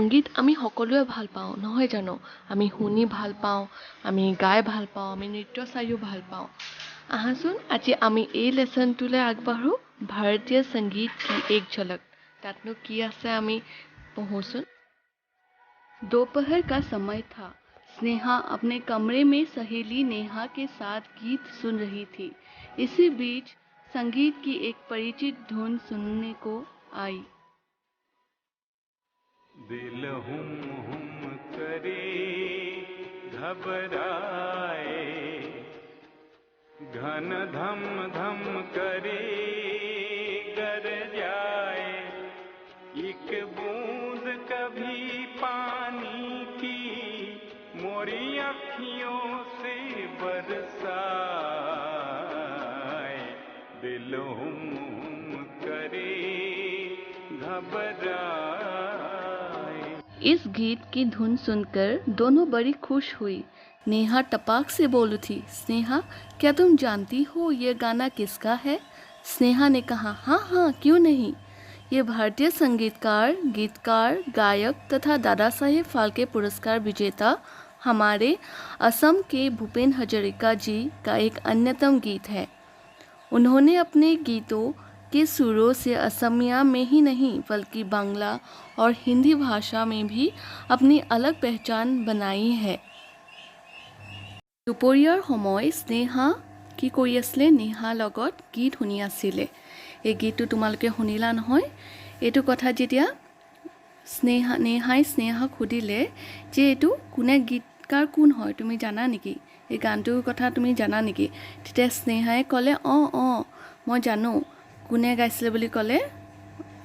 সংগীত আমি সকলোৱে ভাল পাওঁ নহয় জানো? আমি শুনি ভাল পাওঁ, আমি গাই ভাল পাওঁ, আমি নৃত্য চাইও ভাল পাওঁ। আহাচোন আজি আমি এই লেচনটোলৈ আগবাঢ়ো, ভাৰতীয় সংগীত কি এক ঝলক। তাতনো কি আছে আমি পঢ়োচোন। दोपहर का समय था। स्नेहा अपने कमरे में सहेली नेहा के साथ गीत सुन रही थी। इसी बीच संगीत की एक परिचित धुन सुनने को आई। दिल हुम हुम करे घबराए, घन धम धम करे गर जाए, एक बूंद कभी पानी की मोरी अखियों से बरसाए। दिल हुम हुम करे घबराए। इस गीत की धुन सुनकर दोनों बड़ी खुश हुई। नेहा टपाक से बोल उठी, स्नेहा क्या तुम जानती हो ये गाना किसका है? स्नेहा ने कहा, हाँ हाँ क्यों नहीं, ये भारतीय संगीतकार, गीतकार, गायक तथा दादा साहेब फाल्के पुरस्कार विजेता हमारे असम के भूपेन हजारिका जी का एक अन्यतम गीत है। उन्होंने अपने गीतों के सुरों से असमिया में ही नहीं बल्कि बांग्ला और हिंदी भाषा में भी अपनी अलग पहचान बनाई है। দুপৰীয়াৰ সময় স্নেহা কি কৰি আছিলে? নেহাৰ লগত গীত শুনি আছিলে। এই গীতটো তোমালোকে শুনিলা নহয়? এইটো কথা যেতিয়া নেহাই স্নেহাক সুধিলে যে এইটো কোনে গীতকাৰ কোন হয় তুমি জানা নেকি? এই গানটোৰ কথা তুমি জানা নেকি? তেতিয়া স্নেহাই ক'লে অঁ মই জানো। কোনে গাইছিলে বুলি ক'লে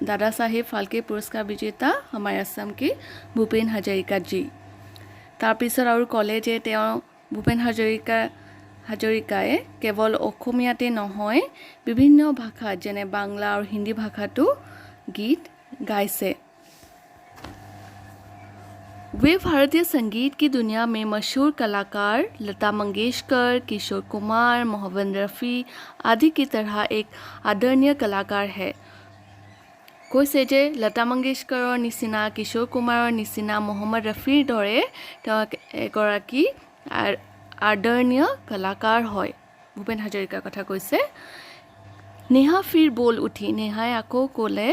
দাদা সাহেব ফাল্কে পুৰস্কাৰ বিজেতা আমাৰ আসাম কি ভূপেন হাজৰিকা জি। তাৰপিছত আৰু ক'লে যে তেওঁ ভূপেন হাজৰিকাই কেৱল অসমীয়াতে নহয় বিভিন্ন ভাষাত যেনে বাংলা আৰু হিন্দী ভাষাতো गीत गाइसे। वे भारतीय संगीत की दुनिया में मशहूर कलाकार लता मंगेशकर, किशोर कुमार, मोहम्मद रफ़ी आदि की तरह एक आदरणीय कलाकार है। কৈছে যে লতা মংগেশকাৰৰ নিচিনা, কিশোৰ কুমাৰৰ নিচিনা, মোহাম্মদ ৰফিৰ দৰে তেওঁ এগৰাকী আদৰণীয় कलाकार হয়। ভূপেন হাজৰিকাৰ কথা কৈছে। नेहा फिर बोल उठी। नेहाए आको कोले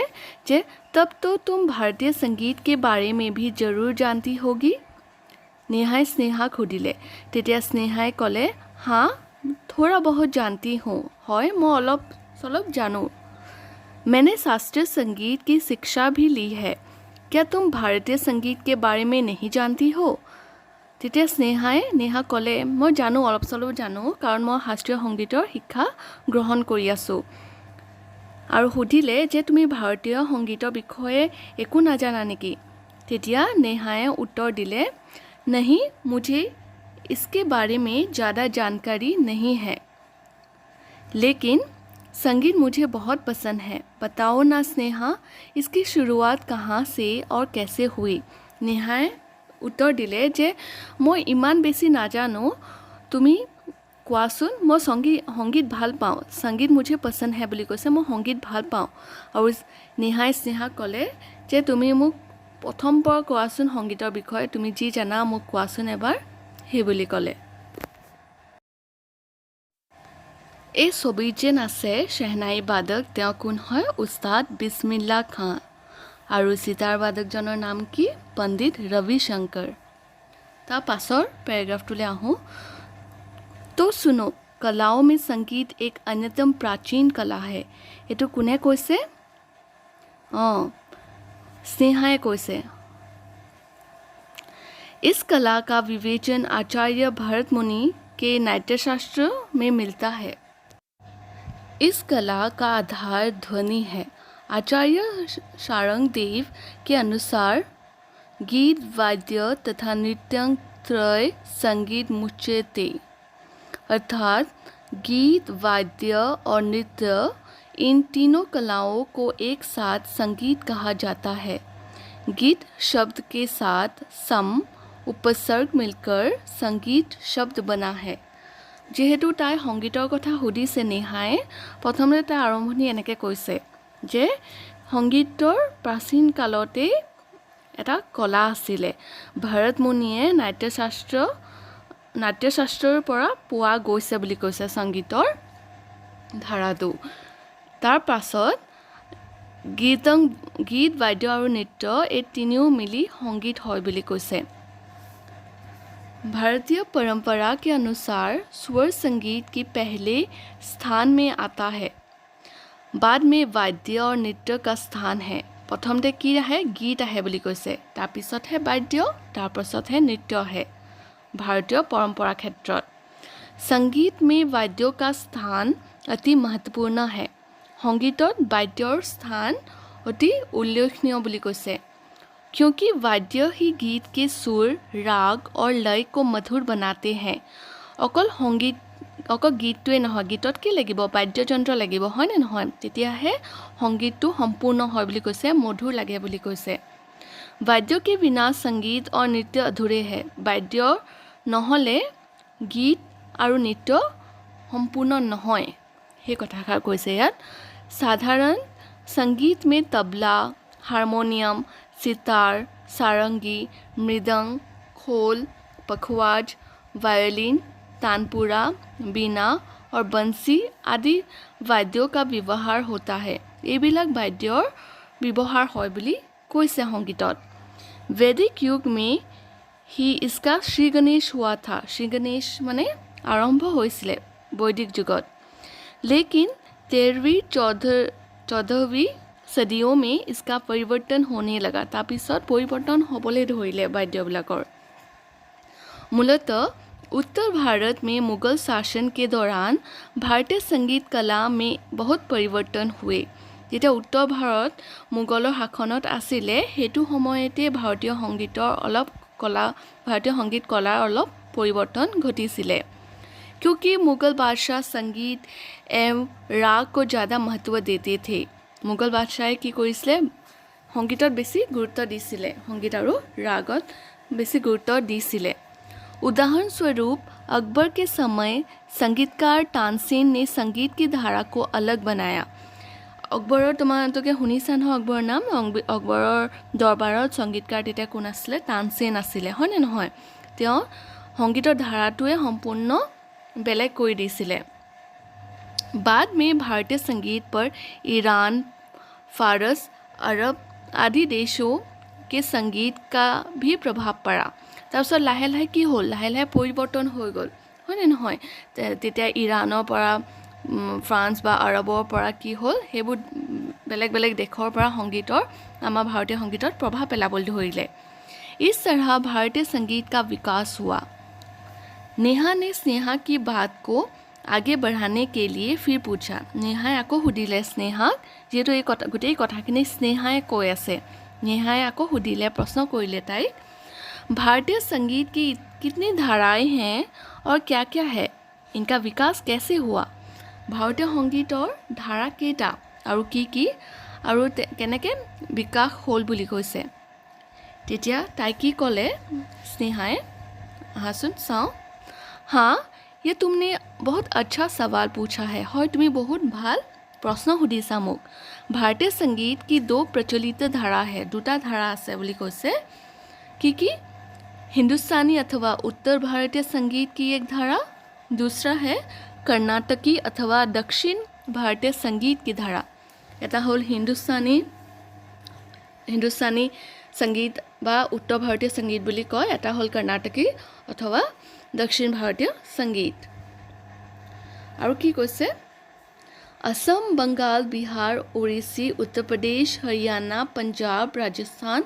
जे तब तो तुम भारतीय संगीत के बारे में भी जरूर जानती होगी। नेहाए स्नेहा खुदिले। तेतिया स्नेहाए कोले हाँ थोड़ा बहुत जानती हूँ, হয় मैं অলপ सलप जानूँ। मैंने शास्त्रीय संगीत की शिक्षा भी ली है। क्या तुम भारतीय संगीत के बारे में नहीं जानती हो? তেতিয়া নেহা ক'লে মই জানো, অলপ চলপ জানো, কাৰণ মই শাস্ত্ৰীয় সংগীতৰ শিক্ষা গ্ৰহণ কৰি আছোঁ। আৰু সুধিলে যে তুমি ভাৰতীয় সংগীতৰ বিষয়ে একো নাজানা নেকি? তেতিয়া নেহায়ে उत्तर दिले नहीं, मुझे इसके बारे में ज़्यादा जानकारी नहीं है, लेकिन संगीत मुझे बहुत पसंद है। बताओ ना स्नेहा, इसकी शुरुआत कहाँ से और कैसे हुई? नेहाए उत्तर दिले जे मैं इमान बेसी नाजानो, तुमी কোৱাচোন। মই সংগীত ভাল পাওঁ, সংগীত मुझे पसंद है বুলি কৈছে। মই সংগীত ভাল পাওঁ। আৰু নেহাই স্নেহাক ক'লে যে তুমি মোক প্ৰথম পৰা কোৱাচোন সংগীতৰ বিষয়ে, তুমি যি জানা মোক কোৱাচোন এবাৰ, সেই বুলি ক'লে। এই ছবিত যেন আছে শেহনাই বাদক, তেওঁ কোন হয়? উস্তাদ বিছমিল্লা খান। আৰু সিতাৰ বাদকজনৰ নাম কি? পণ্ডিত ৰবি শংকৰ। তাৰ পাছৰ পেৰাগ্ৰাফটোলৈ আহোঁ। तो सुनो, कलाओं में संगीत एक अन्यतम प्राचीन कला है। ये तो कुने কৈছে? स्नेहाए কৈছে। इस कला का विवेचन आचार्य भरत मुनि के नाट्यशास्त्र में मिलता है। इस कला का आधार ध्वनि है। आचार्य शारंग देव के अनुसार गीत, वाद्य तथा नृत्यत्रय संगीत मुच्यते, अर्थात गीत, वाद्य और नृत्य, इन तीनों कलाओं को एक साथ संगीत कहा जाता है। गीत शब्द के साथ सम उपसर्ग मिलकर संगीत शब्द बना है। যেহেতু তাই সংগীতৰ কথা সুধিছে নেহাই, প্ৰথমতে তাই আৰম্ভণি এনেকৈ কৈছে যে সংগীতৰ প্ৰাচীন কালতেই এটা কলা আছিলে ভৰতমুনিয়ে নাট্যশাস্ত্ৰৰ পৰা পোৱা গৈছে বুলি কৈছে সংগীতৰ ধাৰাটো তাৰ পাছত गीत वाद्य और नृत्य ये तीनों मिली संगीत है বুলি কৈছে भारतीय परंपरा के अनुसार स्वर संगीत की पहले स्थान में आता है बाद में वाद्य और नृत्य का स्थान है प्रथमते की है गीत है বুলি কৈছে তাৰ পিছত है वाद्य তাৰ পাছত है नृत्य है भारतीय परंपरा क्षेत्रत संगीत में वाद्यों का स्थान अति महत्वपूर्ण है संगीतत वाद्यर स्थान अति उल्लेखनीय বুলি কৈছে क्योंकि वाद्य ही गीत के सुर राग और लय को मधुर बनाते हैं अकल गीतটোৱে নহয় गीतত কি লাগিব বাদ্যযন্ত্ৰ লাগিব হয় নে নহয় তেতিয়াহে সংগীতটো সম্পূৰ্ণ হয় বুলি কৈছে মধুৰ লাগে বুলি কৈছে वाद्य के बिना संगीत और नृत्य अधूरे है वाद्य নহলে गीत আৰু নৃত্য সম্পূৰ্ণ নহয় हे কথাষাৰ কৈছে ইয়াত साधारण संगीत में तबला हारमोनियम सितार सारंगी मृदंग खोल पखवाज वायलिन तानपुरा बीना और बंसी आदि वाद्यों का व्यवहार होता है এইবিলাক वाद्यर व्यवहार হয় বুলি কৈছে সংগীতত वैदिक युग में ही इसका श्री गणेश हुआ था श्री गणेश माने आरंभ হৈছিলে वैदिक जुगत लेकिन 13वीं 14वीं सदियों में इसका परिवर्तन होने लगा तापिছত परिवर्तन होबले धरिले वाद्यবিলাকৰ मूलतः उत्तर भारत में मुगल शासन के दौरान भारतीय संगीत कला में बहुत परिवर्तन हुए যেতিয়া उत्तर भारत मुगলৰ শাসনত আছিলে হেতু সময়তে भारतीय संगीत कलाৰ অলপ परिवर्तन घटिছিলে क्योंकि मुगल बादशाह संगीत एवं राग को ज़्यादा महत्व देते थे मुगल बादशाहे की কৰিছিলে সংগীতত বেছি গুৰুত্ব দিছিলে সংগীত আৰু ৰাগত বেছি গুৰুত্ব দিছিলে उदाहरण स्वरूप अकबर के समय संगीतकार तानसेन ने संगीत की धारा को अलग बनाया अकबৰৰ তোমালোকে শুনিছা নহয় अकबৰৰ নাম अकबৰৰ দৰবাৰত সংগীতকাৰ তেতিয়া কোন আছিল तानसेन আছিল হয় নে নহয় তেওঁ সংগীতৰ ধাৰাটোৱে সম্পূৰ্ণ बेलेग कोई दिसिले बाद में भारतीय संगीत पर ईरान फारस अरब आदि देशों के संगीत का भी प्रभाव पड़ा তাৰপিছত লাহে লাহে কি হ'ল লাহে লাহে পৰিৱৰ্তন হৈ গ'ল হয় নে নহয় তেতিয়া ইৰানৰ পৰা ফ্ৰান্স বা আৰবৰ পৰা কি হ'ল হেবোৰ বেলেগ বেলেগ দেশৰ পৰা সংগীতৰ আমাৰ ভাৰতীয় সংগীতত প্ৰভাৱ পেলাবলৈ ধৰিলে इस तरह भारतीय संगीत का विकास हुआ नेहा ने स्नेहा की बात को आगे बढ़ाने के लिए फिर पूछा नेहाय আকৌ সুধিলে স্নেহাক যেটো এই কথা গোটেই কথাখিনি স্নেহাই কৈ আছে नेहाय আকৌ সুধিলে প্ৰশ্ন কৰিলে তাই भारतीय संगीत की कितनी धाराएं हैं और क्या क्या है इनका विकास कैसे हुआ भारतीय संगीতৰ ধাৰা কেইটা আৰু কি আৰু কেনেকৈ বিকাশ হ'ল বুলি কৈছে তেতিয়া তাই কি ক'লে স্নেহাই আহাচোন চাওঁ हाँ ये तुमने बहुत अच्छा सवाल पूछा है হয় তুমি বহুত ভাল প্ৰশ্ন সুধিছা মোক भारतीय संगीत की दो प्रचलित धारा है দুটা ধাৰা আছে বুলি কৈছে কি हिंदुस्तानी अथवा उत्तर भारतीय संगीत की एक धारा दूसरा है कर्नाटकी अथवा दक्षिण भारतीय संगीत की धारा এটা হ'ল हिंदुस्तानी संगीत বা उत्तर भारतीय संगीत বুলি কয় এটা হ'ল कर्नाटकी अथवा दक्षिण भारतीय संगीत और की কৈছে असम बंगाल बिहार उड़ीसी उत्तर प्रदेश हरियाणा पंजाब राजस्थान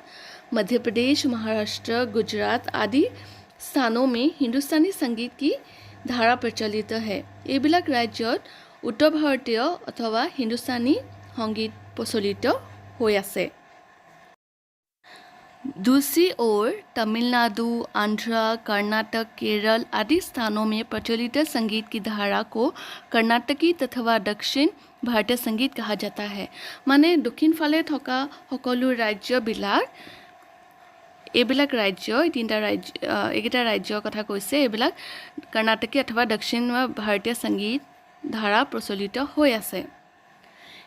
मध्य प्रदेश महाराष्ट्र गुजरात आदि स्थानों में हिंदुस्तानी संगीत की धारा प्रचलित है এইবিলাক राज्यत उत्तर भारतीय अथवा हिंदुस्तानी संगीत प्रचलित হৈ আছে दूसरी ओर तमिलनाडु आंध्र कर्नाटक केरल आदि स्थानों में प्रचलित संगीत की धारा को कर्नाटकी तथा दक्षिण भारतीय संगीत कहा जाता है माने दक्षिण फाले থকা সকলো ৰাজ্যবিলাক এইবিলাক ৰাজ্য এইকেইটা ৰাজ্যৰ কথা কৈছে এইবিলাক कर्नाटकी अथवा दक्षिण भारतीय संगीत धारा प्रचलित হৈ আছে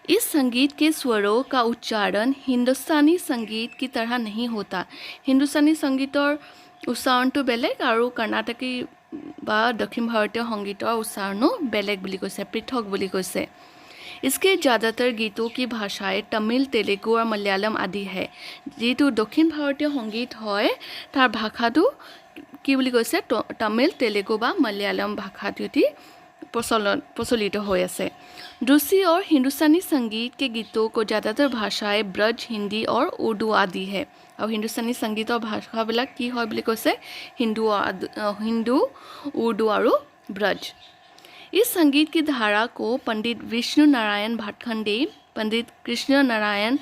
इस संगीत के स्वरों का उच्चारण हिंदुस्तानी संगीत की तरह नहीं होता। हिंदुस्तानी संगीतर उच्चारणটো बेलेग আৰু कर्नाटकी বা दक्षिण भारतीय संगीतर उच्चारणो बेलेग বুলি কৈছে, পৃথক বুলি কৈছে। इसके ज़्यादातर गीतों की भाषाएं तमिल, तेलुगु और मलयालम आदि है। जेतु दक्षिण भारतीय संगीत है तार भाषाটো কি বুলি কৈছে तमिल, तेलुगु বা मलयालम भाषाटी प्रचलित हो আছে। रूसी और हिंदुस्तानी संगीत के गीतों को ज़्यादातर भाषाएं ब्रज, हिंदी और उर्दू आदि है। और हिंदुस्तानी संगीतर भाषाবিলাক কি হয় বুলি কৈছে हिंदू, उर्दू और ब्रज। इस संगीत की धारा को पंडित विष्णु नारायण भाटखंडे, पंडित कृष्ण नारायण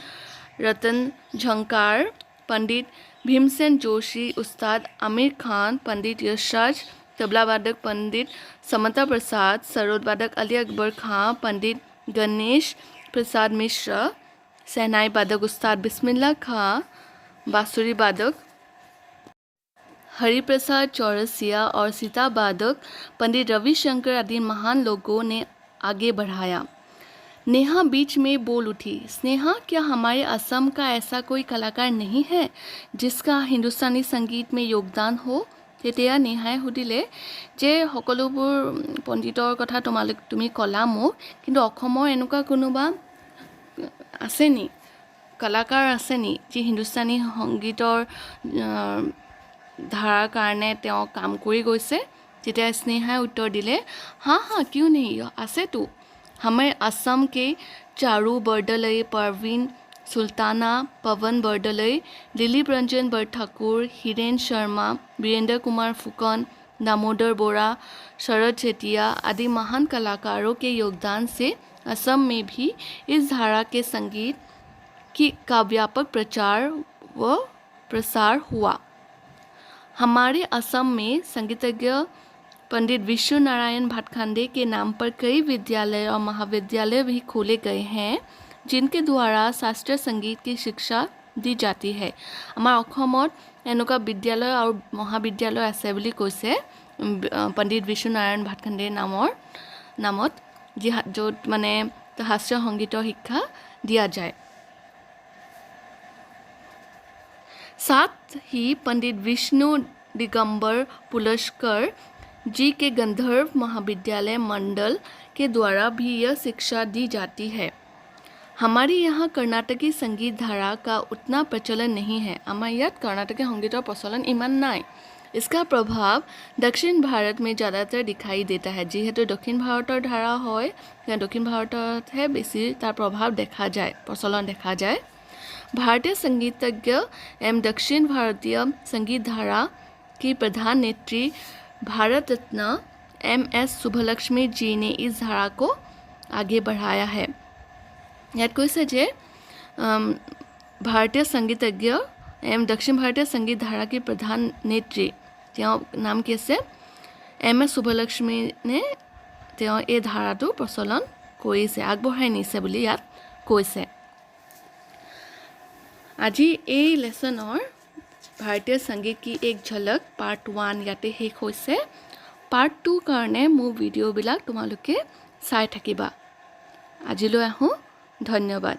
रतन झंकार, पंडित भीमसेन जोशी, उस्ताद आमिर खान, पंडित यशराज, तबला वादक पंडित समता प्रसाद, सरोद वादक अली अकबर खां, पंडित गणेश प्रसाद मिश्र, सहनाई वादक उस्ताद बिस्मिल्लाह खां, बांसुरी वादक हरिप्रसाद चौरसिया और सीता वादक पंडित रविशंकर आदि महान लोगों ने आगे बढ़ाया। नेहा बीच में बोल उठी, स्नेहा क्या हमारे असम का ऐसा कोई कलाकार नहीं है जिसका हिंदुस्तानी संगीत में योगदान हो? তেতিয়া নেহাই সুধিলে যে সকলোবোৰ পণ্ডিতৰ কথা তুমি ক'লা মোক, কিন্তু অসমৰ এনেকুৱা কোনোবা আছে নি, কলাকাৰ আছে নি যি হিন্দুস্তানী সংগীতৰ ধাৰাৰ কাৰণে তেওঁ কাম কৰি গৈছে? তেতিয়া স্নেহাই उत्तर दिले, हाँ हाँ क्यों नहीं, আছে তো। हमारे असम के चारू बरदलै, परवीन सुल्ताना, पवन बरदलै, दिलीप रंजन बरठाकुर, हिरेन शर्मा, वीरेंद्र कुमार फुकन, दामोदर बोरा, शरद चेटिया आदि महान कलाकारों के योगदान से असम में भी इस धारा के संगीत का व्यापक प्रचार व प्रसार हुआ। हमारे असम में संगीतज्ञ पंडित विष्णु नारायण भाटखंडे के नाम पर कई विद्यालय और महाविद्यालय भी खोले गए हैं जिनके द्वारा शास्त्रीय संगीत की शिक्षा दी जाती है। আমাৰ অসমত এনেকুৱা বিদ্যালয় আৰু মহাবিদ্যালয় আছে বুলি কৈছে पंडित विष्णु नारायण भाटखंडे नामत য'ত মানে শাস্ত্ৰীয় সংগীতৰ শিক্ষা दिया जाए। साथ ही पंडित विष्णु दिगंबर पुलस्कर जी के गंधर्व महाविद्यालय मंडल के द्वारा भी यह शिक्षा दी जाती है। हमारे यहाँ कर्नाटकी संगीत धारा का उतना प्रचलन नहीं है। हमारे यहाँ कर्नाटकी संगीतर प्रचलन इमान नाई। इसका प्रभाव दक्षिण भारत में ज़्यादातर दिखाई देता है। जीहेतु दक्षिण भारतर धारा है, दक्षिण भारतत है बेसी तार प्रभाव देखा जाए, प्रचलन देखा जाए। भारतीय संगीतज्ञ एवं दक्षिण भारतीय संगीत धारा की प्रधान नेत्री भारत रत्न MS सुभलक्ष्मी जी ने इस धारा को आगे बढ़ाया है। याद কৈছে যে भारतीय संगीतज्ञ एवं दक्षिण भारतीय संगीत धारा की प्रधान नेत्री नाम কি আছে MS सुभलक्ष्मी ने এই ধাৰাটো প্ৰচলন কৰিছে, আগবঢ়াই নিছে বুলি ইয়াত কৈছে। আজি এই লেসনৰ भारतीय संगीत की एक झलक पार्ट 1 याते শেষ হৈছে। पार्ट 2 কাৰণে মোৰ ভিডিঅ'বিলাক তোমালোকে চাই থাকিবা। আজিলৈ আহোঁ, ধন্যবাদ।